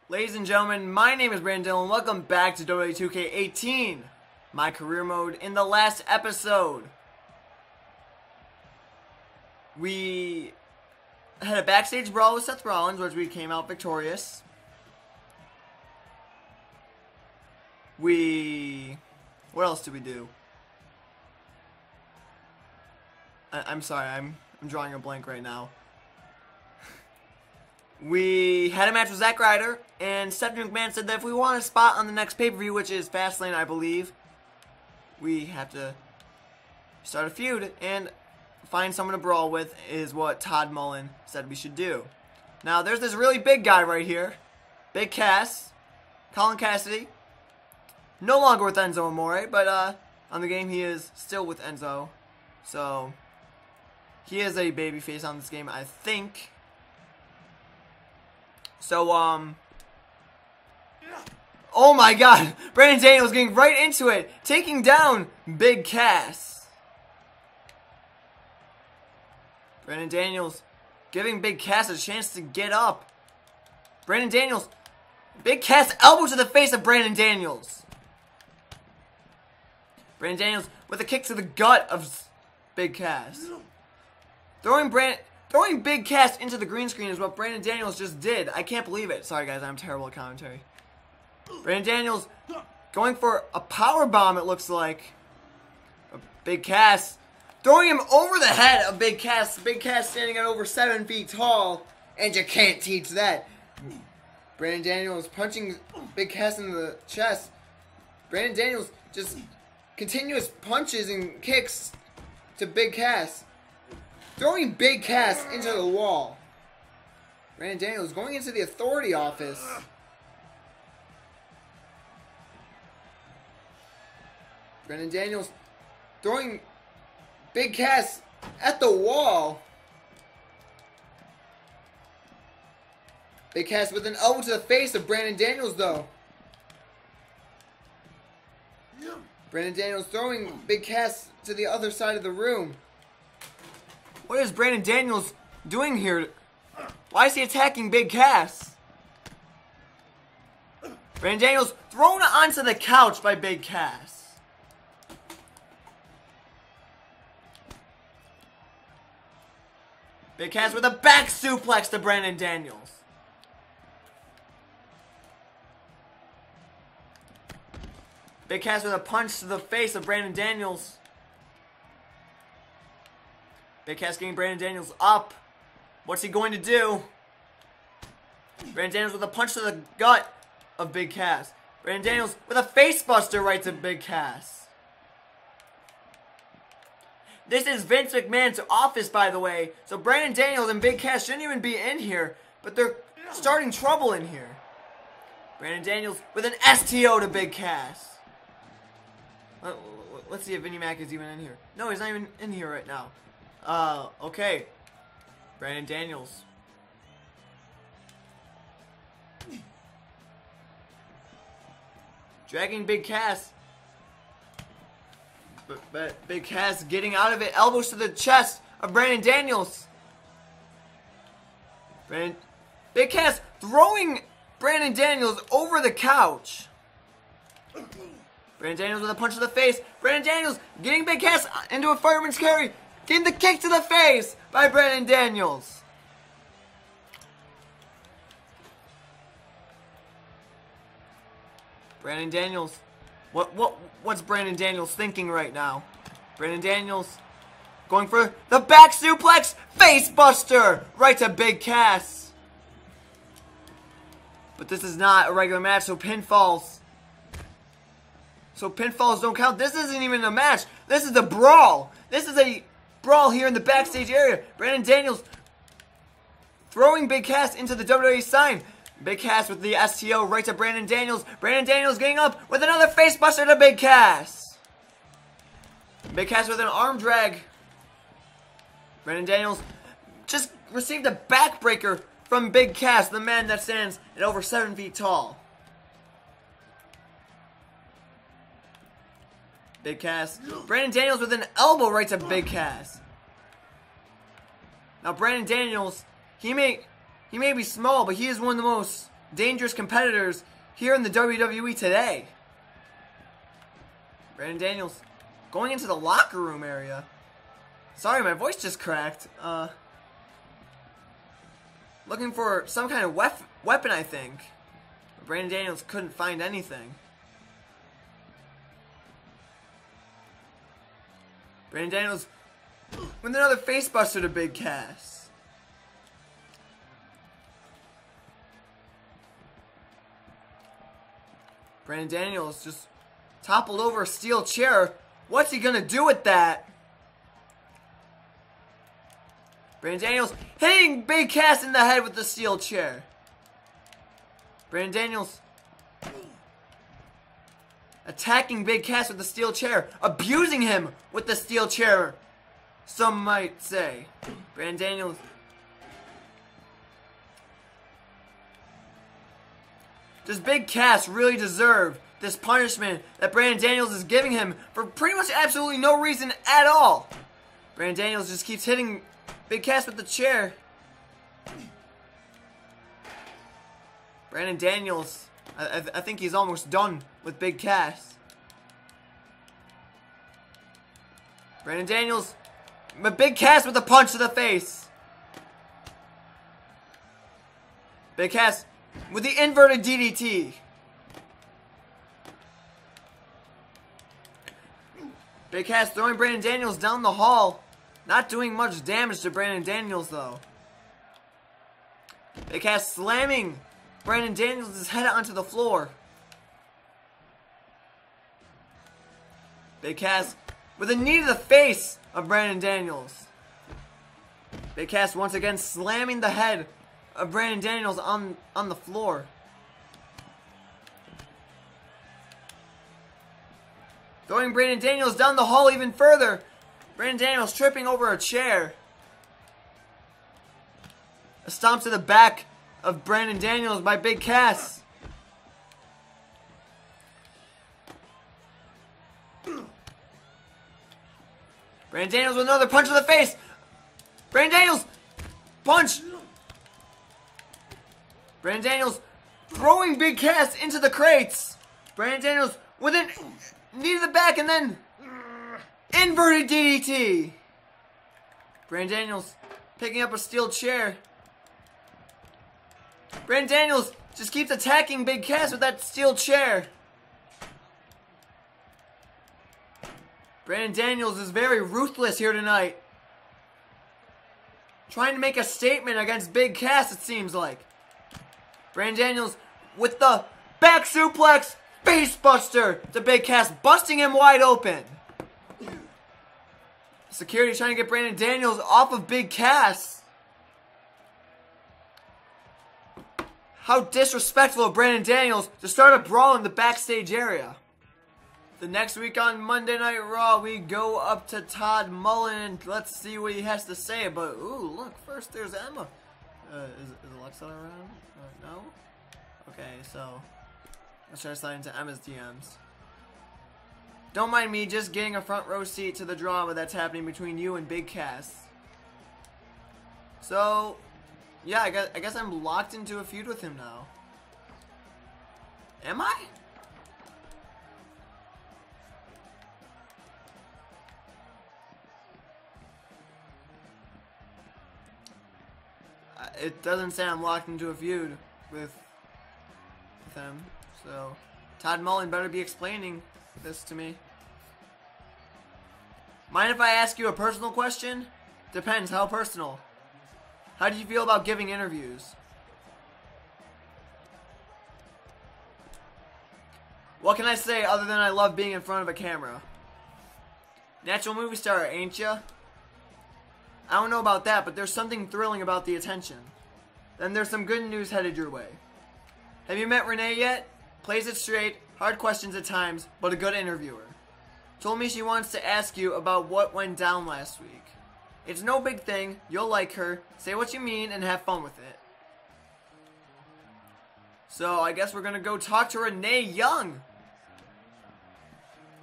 Ladies and gentlemen, my name is Brandon and welcome back to WWE 2K18 My Career Mode. In the last episode, we had a backstage brawl with Seth Rollins, which we came out victorious. What else did we do? I'm sorry, I'm drawing a blank right now. We had a match with Zack Ryder, and Stephanie McMahon said that if we want a spot on the next pay-per-view, which is Fastlane, I believe, we have to start a feud and find someone to brawl with, is what Todd Mullen said we should do. Now, there's this really big guy right here, Big Cass, Colin Cassidy, no longer with Enzo Amore, but on the game he is still with Enzo, so he is a babyface on this game, I think. So, oh my god, Brandon Daniels getting right into it, taking down Big Cass. Brandon Daniels giving Big Cass a chance to get up. Brandon Daniels, Big Cass elbow to the face of Brandon Daniels. Brandon Daniels with a kick to the gut of Big Cass. Throwing Big Cass into the green screen is what Brandon Daniels just did. I can't believe it. Sorry guys, I'm terrible at commentary. Brandon Daniels going for a power bomb, it looks like. Big Cass throwing him over the head of Big Cass. Big Cass standing at over 7 feet tall, and you can't teach that. Brandon Daniels punching Big Cass in the chest. Brandon Daniels just continuous punches and kicks to Big Cass. Throwing Big Cass into the wall. Brandon Daniels going into the authority office. Brandon Daniels throwing Big Cass at the wall. Big Cass with an elbow to the face of Brandon Daniels though. Brandon Daniels throwing Big Cass to the other side of the room. What is Brandon Daniels doing here? Why is he attacking Big Cass? Brandon Daniels thrown onto the couch by Big Cass. Big Cass with a back suplex to Brandon Daniels. Big Cass with a punch to the face of Brandon Daniels. Big Cass getting Brandon Daniels up. What's he going to do? Brandon Daniels with a punch to the gut of Big Cass. Brandon Daniels with a face buster right to Big Cass. This is Vince McMahon's office, by the way. So Brandon Daniels and Big Cass shouldn't even be in here. But they're starting trouble in here. Brandon Daniels with an STO to Big Cass. Let's see if Vinnie Mac is even in here. No, he's not even in here right now. Okay. Brandon Daniels. Dragging Big Cass. But Big Cass getting out of it. Elbows to the chest of Brandon Daniels. Big Cass throwing Brandon Daniels over the couch. Brandon Daniels with a punch to the face. Brandon Daniels getting Big Cass into a fireman's carry. Getting the kick to the face by Brandon Daniels. Brandon Daniels. What's Brandon Daniels thinking right now? Brandon Daniels going for the back suplex face buster right to Big Cass. But this is not a regular match, so pinfalls. So pinfalls don't count. This isn't even a match. This is a brawl. This is a brawl here in the backstage area. Brandon Daniels throwing Big Cass into the WWE sign. Big Cass with the STO right to Brandon Daniels. Brandon Daniels getting up with another face buster to Big Cass. Big Cass with an arm drag. Brandon Daniels just received a backbreaker from Big Cass, the man that stands at over 7 feet tall. Big Cass. Brandon Daniels with an elbow right to Big Cass. Now Brandon Daniels, he may be small, but he is one of the most dangerous competitors here in the WWE today. Brandon Daniels going into the locker room area. Sorry, my voice just cracked. Looking for some kind of weapon, I think. But Brandon Daniels couldn't find anything. Brandon Daniels with another facebuster to Big Cass. Brandon Daniels just toppled over a steel chair. What's he gonna do with that? Brandon Daniels hitting Big Cass in the head with the steel chair. Brandon Daniels attacking Big Cass with the steel chair. Abusing him with the steel chair, some might say. Brandon Daniels. Does Big Cass really deserve this punishment that Brandon Daniels is giving him for pretty much absolutely no reason at all? Brandon Daniels just keeps hitting Big Cass with the chair. Brandon Daniels, I think he's almost done with Big Cass. Brandon Daniels, but Big Cass with a punch to the face. Big Cass with the inverted DDT. Big Cass throwing Brandon Daniels down the hall. Not doing much damage to Brandon Daniels, though. Big Cass slamming Brandon Daniels' head onto the floor. Big Cass with a knee to the face of Brandon Daniels. Big Cass once again slamming the head of Brandon Daniels on the floor. Throwing Brandon Daniels down the hall even further. Brandon Daniels tripping over a chair. A stomp to the back of Brandon Daniels by Big Cass. Brandon Daniels with another punch to the face. Brandon Daniels, punch. Brandon Daniels throwing Big Cass into the crates. Brandon Daniels with a knee to the back and then inverted DDT. Brandon Daniels picking up a steel chair. Brandon Daniels just keeps attacking Big Cass with that steel chair. Brandon Daniels is very ruthless here tonight. Trying to make a statement against Big Cass, it seems like. Brandon Daniels with the back suplex facebuster to Big Cass, busting him wide open. Security trying to get Brandon Daniels off of Big Cass. How disrespectful of Brandon Daniels to start a brawl in the backstage area. The next week on Monday Night Raw, we go up to Todd Mullen and let's see what he has to say. But, ooh, look, first there's Emma. Is Alexa around? No? Okay, so let's try to slide into Emma's DMs. Don't mind me just getting a front row seat to the drama that's happening between you and Big Cass. So, yeah, I guess I'm locked into a feud with him now. Am I? It doesn't say I'm locked into a feud with him, so Todd Mullen better be explaining this to me. Mind if I ask you a personal question? Depends, how personal? How do you feel about giving interviews? What can I say other than I love being in front of a camera? Natural movie star, ain't ya? I don't know about that, but there's something thrilling about the attention. Then there's some good news headed your way. Have you met Renee yet? Plays it straight, hard questions at times, but a good interviewer. Told me she wants to ask you about what went down last week. It's no big thing, you'll like her, say what you mean, and have fun with it. So, I guess we're gonna go talk to Renee Young.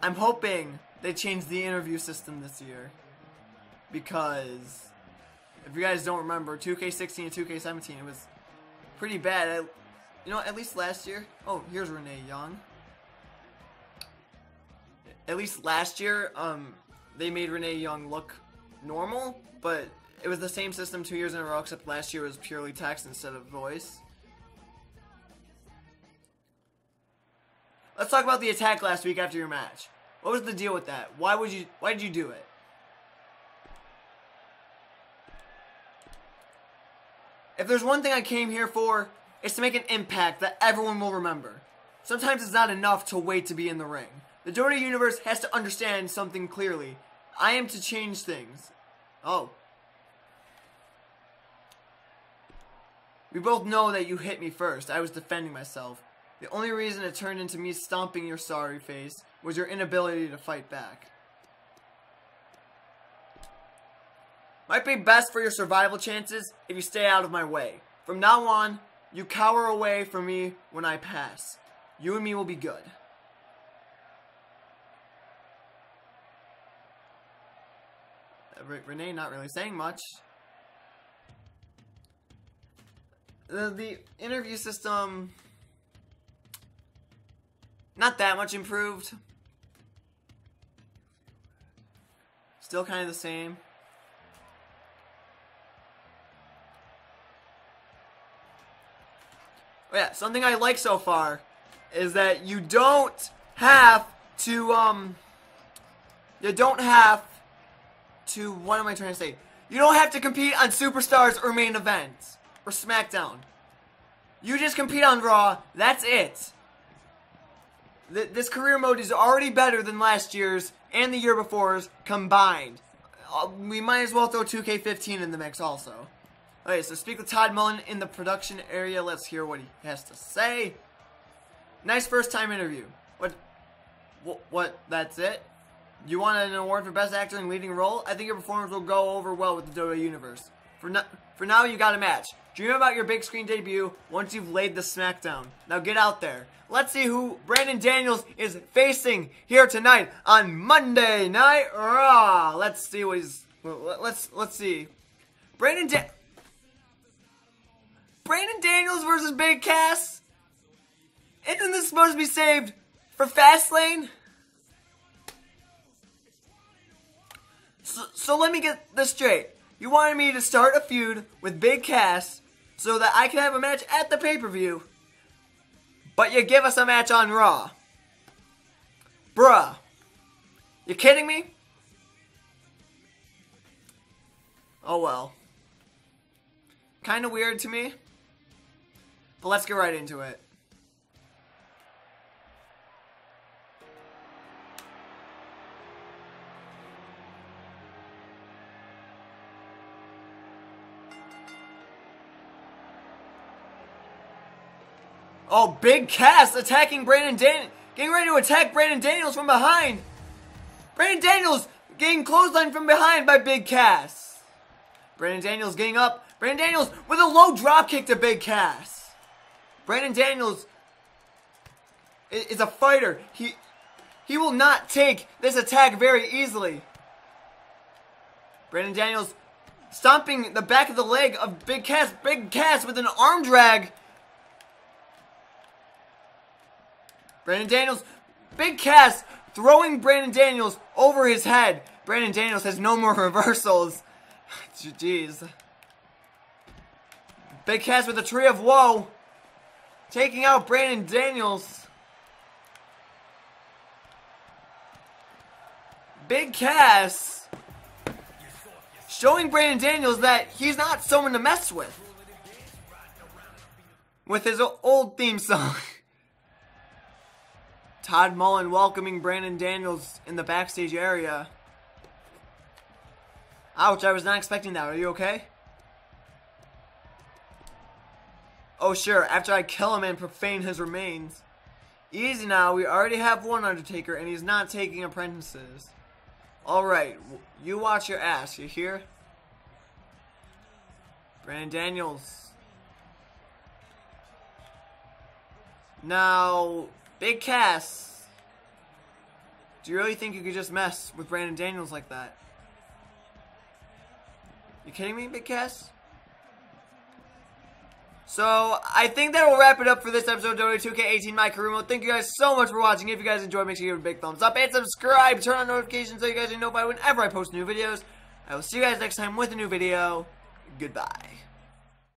I'm hoping they change the interview system this year. Because, if you guys don't remember, 2K16 and 2K17, it was pretty bad. You know, at least last year. Oh, here's Renee Young. At least last year, they made Renee Young look normal, but it was the same system 2 years in a row, except last year was purely text instead of voice. Let's talk about the attack last week after your match. What was the deal with that? Why did you do it? If there's one thing I came here for, it's to make an impact that everyone will remember. Sometimes it's not enough to wait to be in the ring. The WWE Universe has to understand something clearly. I am to change things. Oh. We both know that you hit me first. I was defending myself. The only reason it turned into me stomping your sorry face was your inability to fight back. Might be best for your survival chances if you stay out of my way. From now on, you cower away from me when I pass. You and me will be good. Renee not really saying much. The interview system, not that much improved. Still kind of the same. Oh yeah, something I like so far is that you don't have to, what am I trying to say? You don't have to compete on Superstars or main events or SmackDown. You just compete on Raw, that's it. This career mode is already better than last year's and the year before's combined. We might as well throw 2K18 in the mix also. Okay, so speak with Todd Mullen in the production area. Let's hear what he has to say. Nice first time interview. What, that's it? You want an award for Best Actor in Leading Role? I think your performance will go over well with the WWE Universe. For now, you got a match. Dream about your big screen debut once you've laid the SmackDown. Now get out there. Let's see who Brandon Daniels is facing here tonight on Monday Night Raw. Let's see what he's... Let's see. Brandon Daniels versus Big Cass? Isn't this supposed to be saved for Fastlane? So let me get this straight. You wanted me to start a feud with Big Cass so that I can have a match at the pay-per-view, but you give us a match on Raw. Bruh. You kidding me? Oh well. Kinda weird to me. But let's get right into it. Oh, Big Cass attacking Brandon Daniels. Getting ready to attack Brandon Daniels from behind. Brandon Daniels getting clotheslined from behind by Big Cass. Brandon Daniels getting up. Brandon Daniels with a low drop kick to Big Cass. Brandon Daniels is a fighter. He will not take this attack very easily. Brandon Daniels stomping the back of the leg of Big Cass. Big Cass with an arm drag. Brandon Daniels, Big Cass throwing Brandon Daniels over his head. Brandon Daniels has no more reversals. Jeez. Big Cass with a tree of woe. Taking out Brandon Daniels. Big Cass showing Brandon Daniels that he's not someone to mess with. With his old theme song. Todd Mullen welcoming Brandon Daniels in the backstage area. Ouch, I was not expecting that. Are you okay? Oh sure, after I kill him and profane his remains. Easy now, we already have one Undertaker and he's not taking apprentices. Alright, you watch your ass, you hear? Brandon Daniels. Now... Big Cass, do you really think you could just mess with Brandon Daniels like that? You kidding me, Big Cass? So, I think that will wrap it up for this episode of WWE 2K18 MYCAREER Mode. Thank you guys so much for watching. If you guys enjoyed, make sure you give it a big thumbs up and subscribe. Turn on notifications so you guys are notified whenever I post new videos. I will see you guys next time with a new video. Goodbye.